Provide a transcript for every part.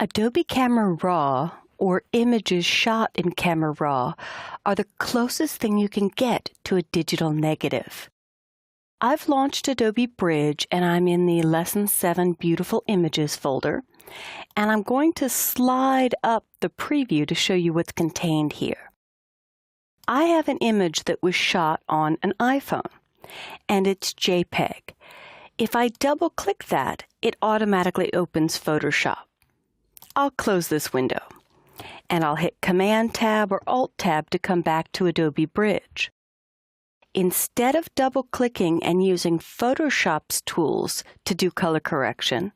Adobe Camera Raw, or images shot in Camera Raw, are the closest thing you can get to a digital negative. I've launched Adobe Bridge and I'm in the Lesson 7 Beautiful Images folder, and I'm going to slide up the preview to show you what's contained here. I have an image that was shot on an iPhone, and it's JPEG. If I double-click that, it automatically opens Photoshop. I'll close this window, and I'll hit Command-Tab or Alt-Tab to come back to Adobe Bridge. Instead of double-clicking and using Photoshop's tools to do color correction,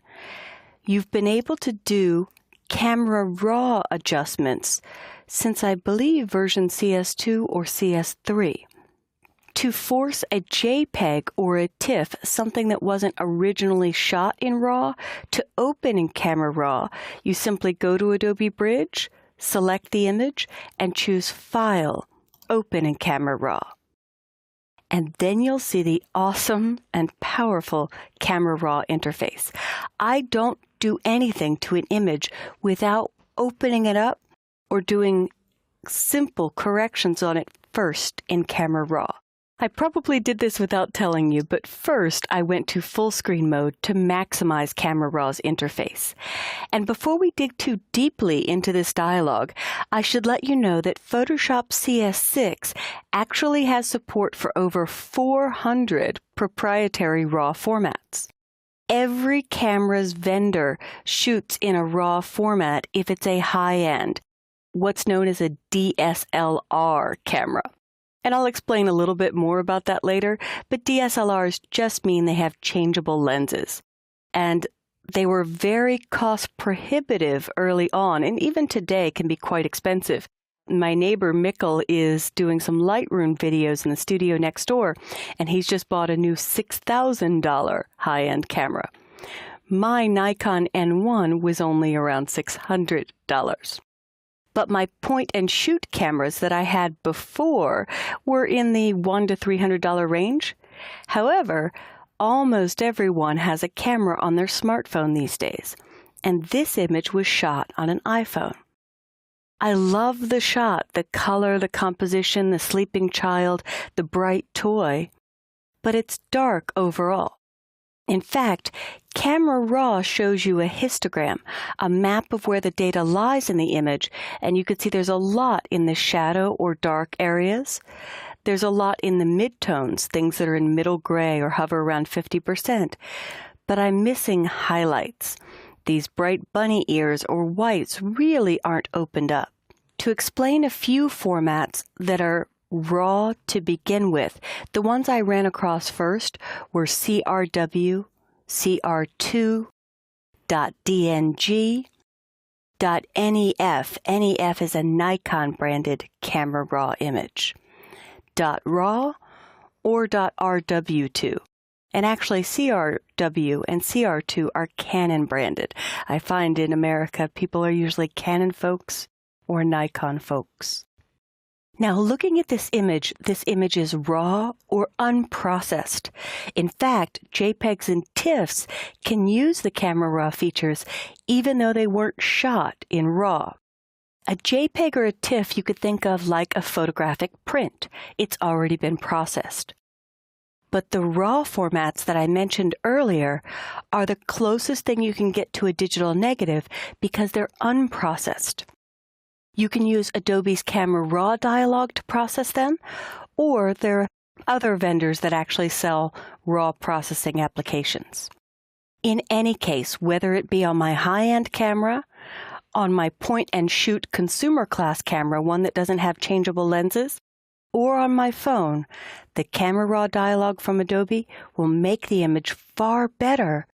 you've been able to do Camera Raw adjustments since I believe version CS2 or CS3. To force a JPEG or a TIFF, something that wasn't originally shot in RAW, to open in Camera Raw, you simply go to Adobe Bridge, select the image, and choose File, Open in Camera Raw. And then you'll see the awesome and powerful Camera Raw interface. I don't do anything to an image without opening it up or doing simple corrections on it first in Camera Raw. I probably did this without telling you, but first I went to full screen mode to maximize Camera Raw's interface. And before we dig too deeply into this dialog, I should let you know that PhotoshopCS6 actually has support for over 400 proprietary RAW formats. Every camera's vendor shoots in a RAW format if it's a high-end, what's known as a DSLR camera. And I'll explain a little bit more about that later, but DSLRs just mean they have changeable lenses. And they were very cost prohibitive early on, and even today can be quite expensive. My neighbor Mikkel is doing some Lightroom videos in the studio next door, and he's just bought a new $6,000 high-end camera. My Nikon N1 was only around $600. But my point-and-shoot cameras that I had before were in the $100 to $300 range. However, almost everyone has a camera on their smartphone these days, and this image was shot on an iPhone. I love the shot, the color, the composition, the sleeping child, the bright toy, but it's dark overall. In fact, Camera Raw shows you a histogram, a map of where the data lies in the image, and you can see there's a lot in the shadow or dark areas. There's a lot in the midtones, things that are in middle gray or hover around 50%. But I'm missing highlights. These bright bunny ears or whites really aren't opened up. To explain a few formats that are RAW to begin with, the ones I ran across first were CRW, CR2, .dng, .nef. NEF is a Nikon-branded Camera Raw image. .raw or .rw2. And actually, CRW and CR2 are Canon-branded. I find in America, people are usually Canon folks or Nikon folks. Now, looking at this image is raw or unprocessed. In fact, JPEGs and TIFFs can use the Camera Raw features even though they weren't shot in RAW. A JPEG or a TIFF you could think of like a photographic print. It's already been processed. But the RAW formats that I mentioned earlier are the closest thing you can get to a digital negative because they're unprocessed. You can use Adobe's Camera Raw dialog to process them, or there are other vendors that actually sell RAW processing applications. In any case, whether it be on my high-end camera, on my point-and-shoot consumer class camera, one that doesn't have changeable lenses, or on my phone, the Camera Raw dialog from Adobe will make the image far better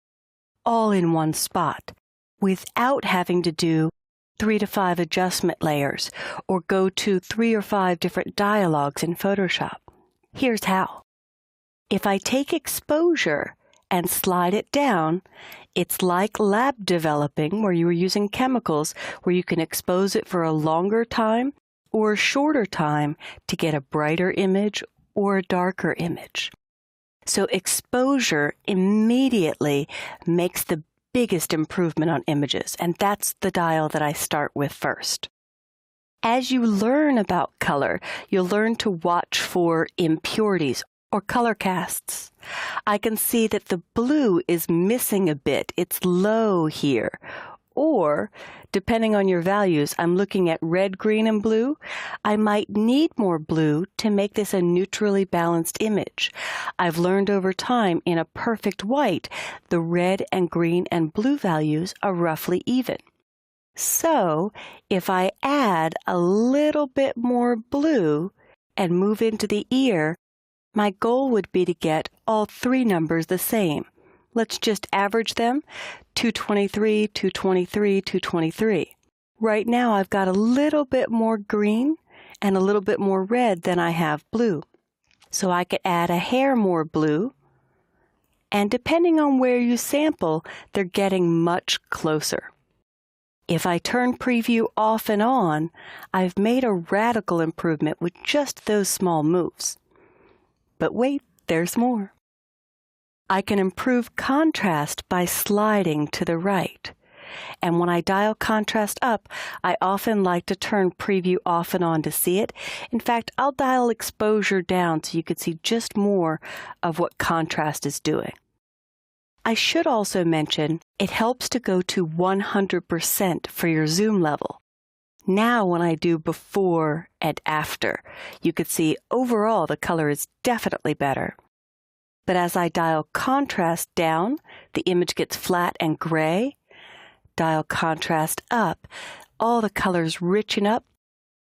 all in one spot, without having to do 3 to 5 adjustment layers, or go to 3 or 5 different dialogues in Photoshop. Here's how. If I take exposure and slide it down, it's like lab developing where you were using chemicals, where you can expose it for a longer time or a shorter time to get a brighter image or a darker image. So exposure immediately makes the biggest improvement on images, and that's the dial that I start with first. As you learn about color, you'll learn to watch for impurities or color casts. I can see that the blue is missing a bit. It's low here. Or, depending on your values, I'm looking at red, green, and blue. I might need more blue to make this a neutrally balanced image. I've learned over time in a perfect white, the red and green and blue values are roughly even. So, if I add a little bit more blue and move into the ear, my goal would be to get all three numbers the same. Let's just average them, 223, 223, 223. Right now I've got a little bit more green and a little bit more red than I have blue. So I could add a hair more blue, and depending on where you sample, they're getting much closer. If I turn preview off and on, I've made a radical improvement with just those small moves. But wait, there's more. I can improve contrast by sliding to the right. And when I dial contrast up, I often like to turn preview off and on to see it. In fact, I'll dial exposure down so you can see just more of what contrast is doing. I should also mention it helps to go to 100% for your zoom level. Now when I do before and after, you can see overall the color is definitely better. But as I dial contrast down, the image gets flat and gray. Dial contrast up, all the colors richen up,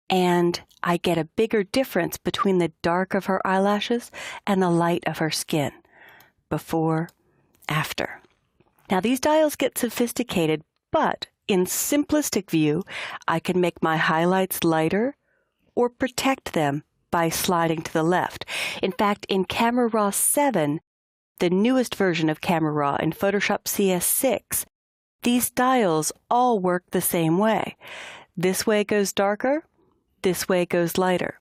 and I get a bigger difference between the dark of her eyelashes and the light of her skin. Before, after. Now these dials get sophisticated, but in simplistic view, I can make my highlights lighter or protect them by sliding to the left. In fact, in Camera Raw 7, the newest version of Camera Raw in PhotoshopCS6, these dials all work the same way. This way goes darker, this way goes lighter.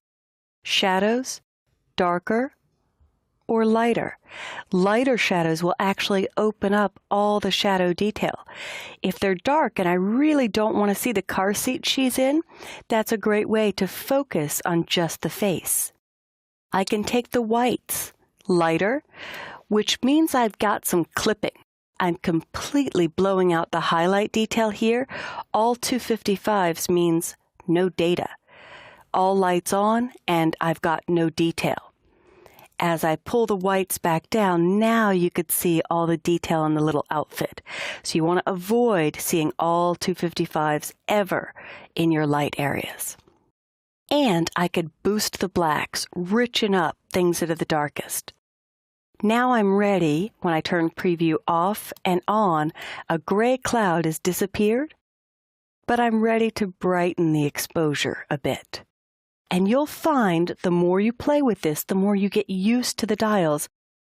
Shadows, darker or lighter. Lighter shadows will actually open up all the shadow detail. If they're dark and I really don't want to see the car seat she's in, that's a great way to focus on just the face. I can take the whites, lighter, which means I've got some clipping. I'm completely blowing out the highlight detail here. All 255s means no data. All lights on, and I've got no detail. As I pull the whites back down, now you could see all the detail in the little outfit. So you want to avoid seeing all 255s ever in your light areas. And I could boost the blacks, richen up things that are the darkest. Now I'm ready, when I turn preview off and on, a gray cloud has disappeared, but I'm ready to brighten the exposure a bit. And you'll find the more you play with this, the more you get used to the dials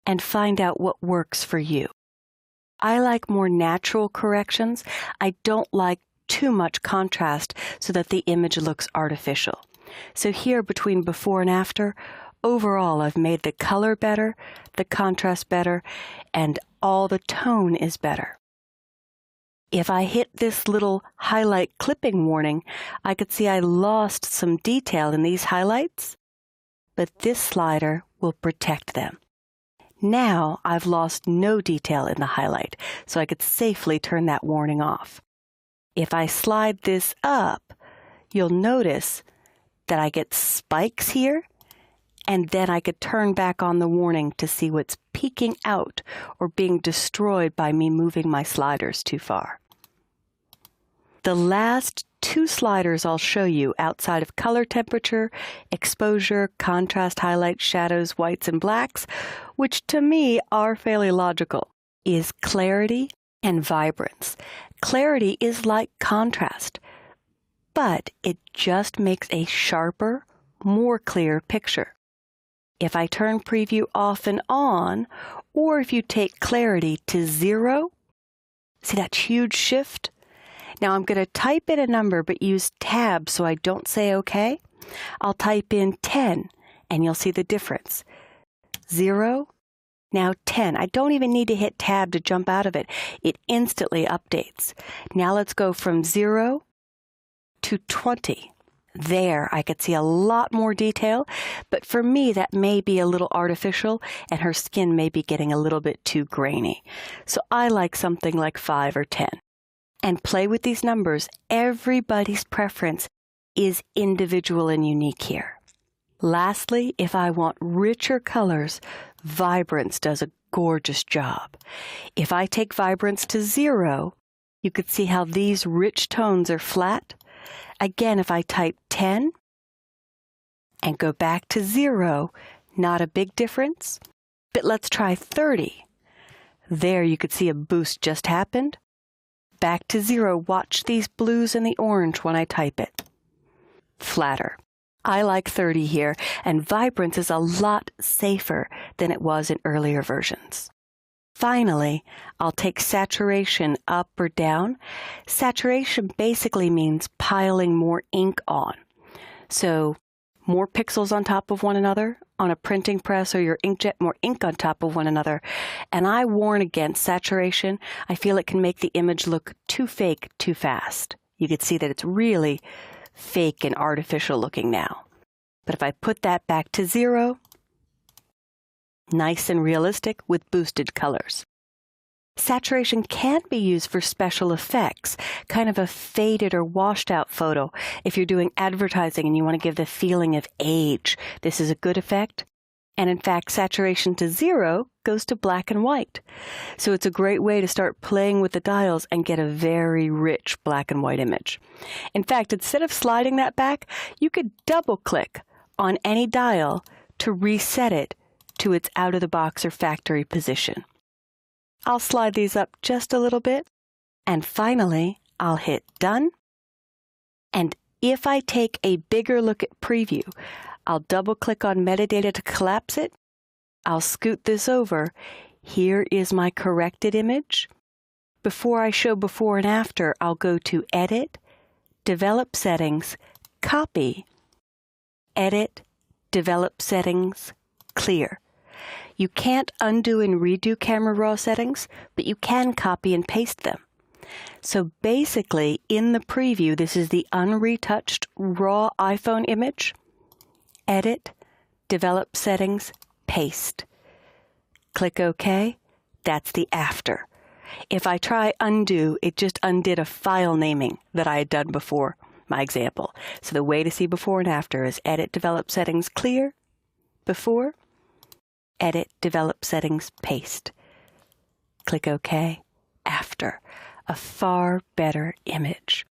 and find out what works for you. I like more natural corrections. I don't like too much contrast so that the image looks artificial. So here between before and after, overall I've made the color better, the contrast better, and all the tone is better. If I hit this little highlight clipping warning, I could see I lost some detail in these highlights, but this slider will protect them. Now I've lost no detail in the highlight, so I could safely turn that warning off. If I slide this up, you'll notice that I get spikes here, and then I could turn back on the warning to see what's peeking out or being destroyed by me moving my sliders too far. The last two sliders I'll show you outside of color temperature, exposure, contrast, highlights, shadows, whites, and blacks, which to me are fairly logical, is clarity and vibrance. Clarity is like contrast, but it just makes a sharper, more clear picture. If I turn preview off and on, or if you take clarity to 0, see that huge shift? Now I'm going to type in a number but use tab so I don't say OK. I'll type in 10 and you'll see the difference. 0, Now 10. I don't even need to hit tab to jump out of it. It instantly updates. Now let's go from 0 to 20. There, I could see a lot more detail, but for me that may be a little artificial and her skin may be getting a little bit too grainy. So I like something like 5 or 10. And play with these numbers. Everybody's preference is individual and unique here. Lastly, if I want richer colors, Vibrance does a gorgeous job. If I take Vibrance to 0, you could see how these rich tones are flat. Again, if I type 10 and go back to 0, not a big difference. But let's try 30. There you could see a boost just happened. Back to 0, watch these blues and the orange when I type it. Flatter. I like 30 here, and Vibrance is a lot safer than it was in earlier versions. Finally, I'll take saturation up or down. Saturation basically means piling more ink on. So more pixels on top of one another on a printing press or your inkjet, more ink on top of one another. And I warn against saturation. I feel it can make the image look too fake too fast. You can see that it's really fake and artificial looking now. But if I put that back to 0, nice and realistic with boosted colors. Saturation can be used for special effects, kind of a faded or washed out photo. If you're doing advertising and you want to give the feeling of age, this is a good effect. And in fact, saturation to 0 goes to black and white. So it's a great way to start playing with the dials and get a very rich black and white image. In fact, instead of sliding that back, you could double click on any dial to reset it to its out-of-the-box or factory position. I'll slide these up just a little bit, and finally, I'll hit Done. And if I take a bigger look at Preview, I'll double-click on Metadata to collapse it. I'll scoot this over. Here is my corrected image. Before I show before and after, I'll go to Edit, Develop Settings, Copy, Edit, Develop Settings, Clear. You can't undo and redo Camera Raw settings, but you can copy and paste them. So basically, in the preview, this is the unretouched raw iPhone image. Edit, Develop Settings, Paste. Click OK. That's the after. If I try undo, it just undid a file naming that I had done before my example. So the way to see before and after is Edit, Develop Settings, Clear, Before, Edit, Develop Settings, Paste. Click OK, After. A far better image.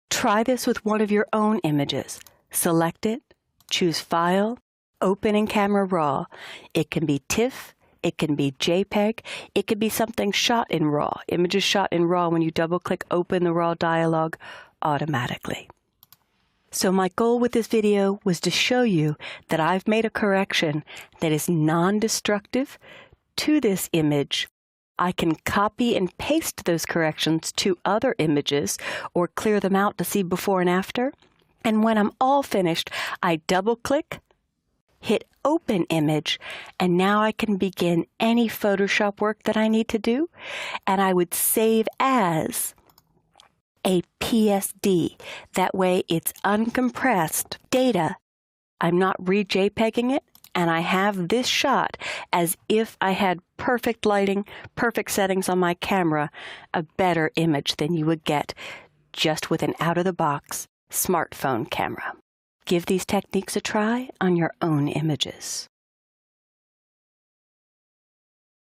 Try this with one of your own images. Select it, choose File, Open in Camera Raw. It can be TIFF, it can be JPEG, it can be something shot in RAW. Images shot in RAW, when you double-click Open the RAW dialog automatically. So my goal with this video was to show you that I've made a correction that is non-destructive to this image. I can copy and paste those corrections to other images or clear them out to see before and after. And when I'm all finished, I double-click, hit Open Image, and now I can begin any Photoshop work that I need to do. And I would save as a PSD. That way it's uncompressed data. I'm not re-JPEGing it, and I have this shot as if I had perfect lighting, perfect settings on my camera, a better image than you would get just with an out-of-the-box smartphone camera. Give these techniques a try on your own images.